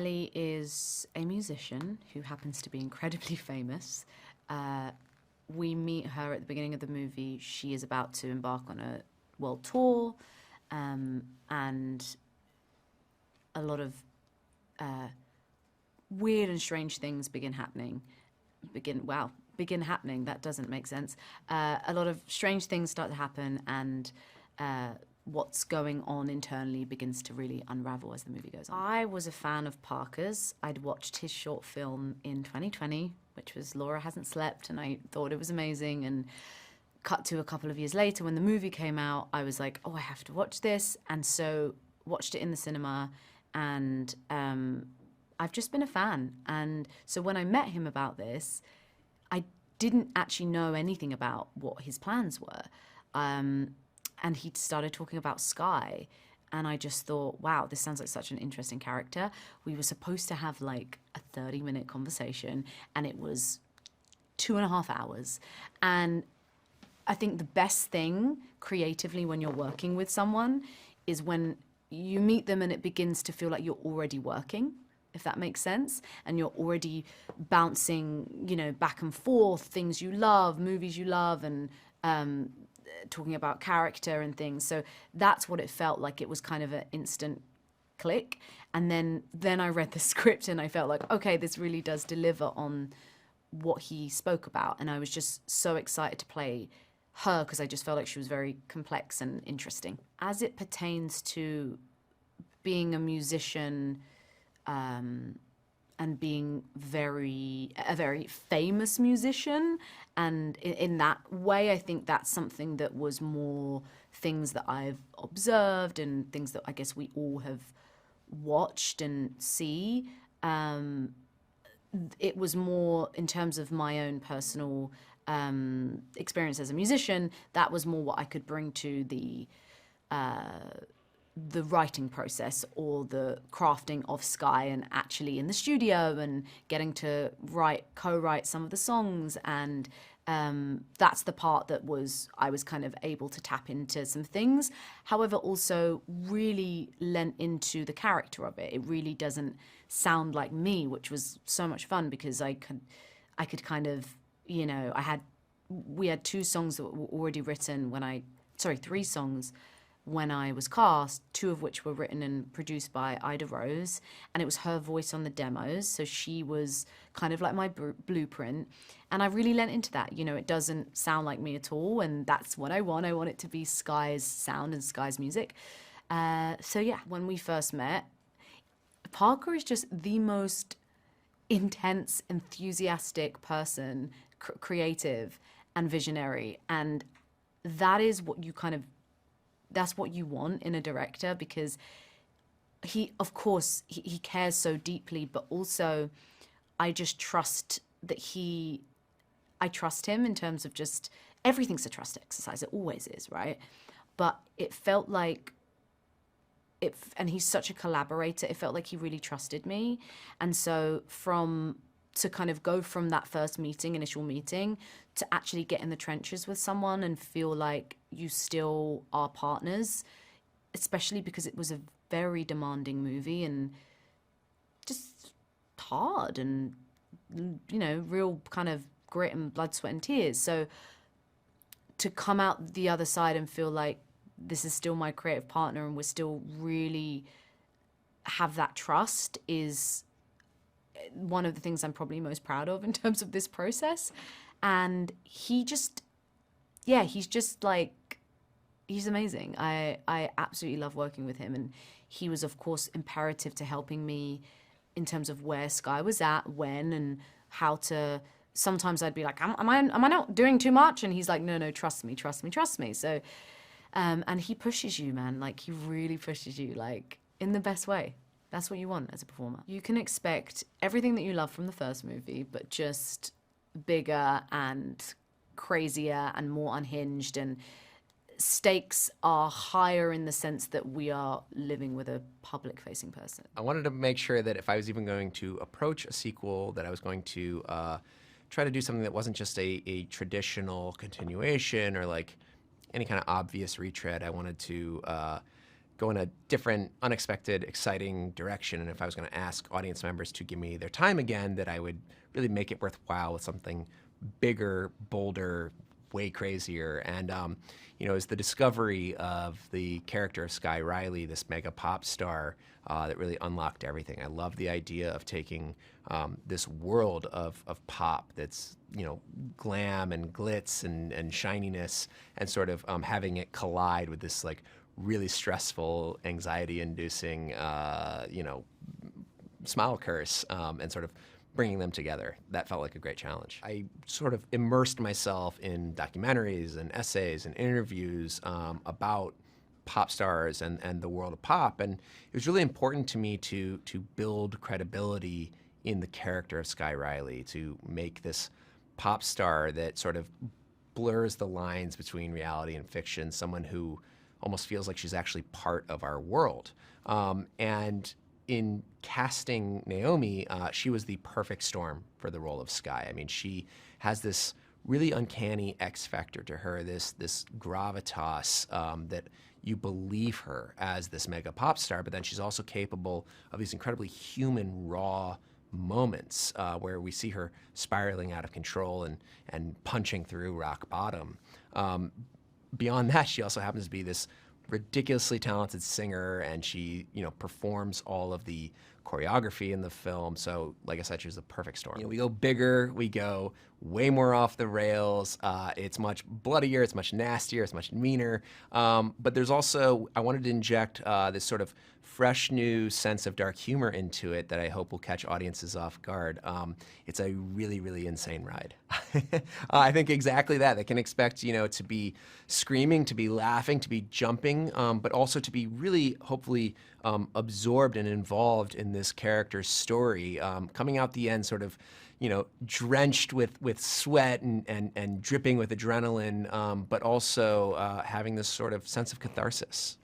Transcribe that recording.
Riley is a musician who happens to be incredibly famous. We meet her at the beginning of the movie. She is about to embark on a world tour, and a lot of weird and strange things begin happening. Begin happening, that doesn't make sense. A lot of strange things start to happen, and what's going on internally begins to really unravel as the movie goes on. I was a fan of Parker's. I'd watched his short film in 2020, which was Laura Hasn't Slept, and I thought it was amazing. And cut to a couple of years later, when the movie came out, I was like, oh, I have to watch this. And so watched it in the cinema, and I've just been a fan. And so when I met him about this, I didn't actually know anything about what his plans were. And he started talking about Skye, and I just thought, wow, this sounds like such an interesting character. We were supposed to have like a 30-minute conversation, and it was 2.5 hours. And I think the best thing creatively when you're working with someone is when you meet them and it begins to feel like you're already working, if that makes sense, and you're already bouncing, back and forth, things you love, movies you love, and talking about character and things. So that's what it felt like. It was kind of an instant click. And then I read the script and I felt like, okay, this really does deliver on what he spoke about. And I was just so excited to play her because I just felt like she was very complex and interesting. As it pertains to being a musician, and being a very famous musician, and in that way, I think that's something that was more things that I've observed and things that I guess we all have watched and see. It was more in terms of my own personal experience as a musician. That was more what I could bring to the writing process or the crafting of Skye, and actually in the studio and getting to co-write some of the songs. And that's the part that I was kind of able to tap into some things. However, also really lent into the character of it. It really doesn't sound like me, which was so much fun because I could kind of, we had 2 songs that were already written 3 songs when I was cast, 2 of which were written and produced by Ida Rose, and it was her voice on the demos, so she was kind of like my blueprint, and I really lent into that. It doesn't sound like me at all, and that's what I want. I want it to be Skye's sound and Skye's music. So yeah, when we first met, Parker is just the most intense, enthusiastic person, creative and visionary, and that is what that's what you want in a director, because he cares so deeply, but also I just trust that I trust him in terms of just everything's a trust exercise. It always is, right? But it felt like and he's such a collaborator. It felt like he really trusted me. And so to kind of go from that first initial meeting, to actually get in the trenches with someone and feel like you still are partners, especially because it was a very demanding movie and just hard and, real kind of grit and blood, sweat and tears. So to come out the other side and feel like this is still my creative partner and we're still really have that trust is one of the things I'm probably most proud of in terms of this process. And he's amazing. I absolutely love working with him, and he was of course imperative to helping me in terms of where Skye was at, when, and how to. Sometimes I'd be like, am I not doing too much? And he's like, no, trust me. So and he pushes you, man. Like, he really pushes you, like, in the best way. That's what you want as a performer. You can expect everything that you love from the first movie, but just bigger and crazier and more unhinged, and stakes are higher in the sense that we are living with a public-facing person. I wanted to make sure that if I was even going to approach a sequel, that I was going to try to do something that wasn't just a traditional continuation or like any kind of obvious retread. I wanted to go in a different, unexpected, exciting direction. And if I was going to ask audience members to give me their time again, that I would really make it worthwhile with something bigger, bolder, way crazier. And, it was the discovery of the character of Skye Riley, this mega pop star, that really unlocked everything. I love the idea of taking this world of pop that's, glam and glitz and shininess, and sort of having it collide with this like really stressful, anxiety-inducing, smile curse, and sort of bringing them together. That felt like a great challenge. I sort of immersed myself in documentaries and essays and interviews about pop stars and the world of pop, and it was really important to me to build credibility in the character of Skye Riley, to make this pop star that sort of blurs the lines between reality and fiction, someone who almost feels like she's actually part of our world. And in casting Naomi, she was the perfect storm for the role of Skye. I mean, she has this really uncanny X factor to her, this gravitas that you believe her as this mega pop star, but then she's also capable of these incredibly human, raw moments where we see her spiraling out of control and punching through rock bottom. Beyond that, she also happens to be this ridiculously talented singer, and she, performs all of the choreography in the film. So, like I said, she was the perfect storm. We go bigger, we go way more off the rails. It's much bloodier, it's much nastier, it's much meaner. But there's also, I wanted to inject this sort of fresh new sense of dark humor into it that I hope will catch audiences off guard. It's a really, really insane ride. I think exactly that. They can expect, to be screaming, to be laughing, to be jumping, but also to be really, hopefully, absorbed and involved in this character's story, coming out the end sort of, drenched with sweat and dripping with adrenaline, but also having this sort of sense of catharsis.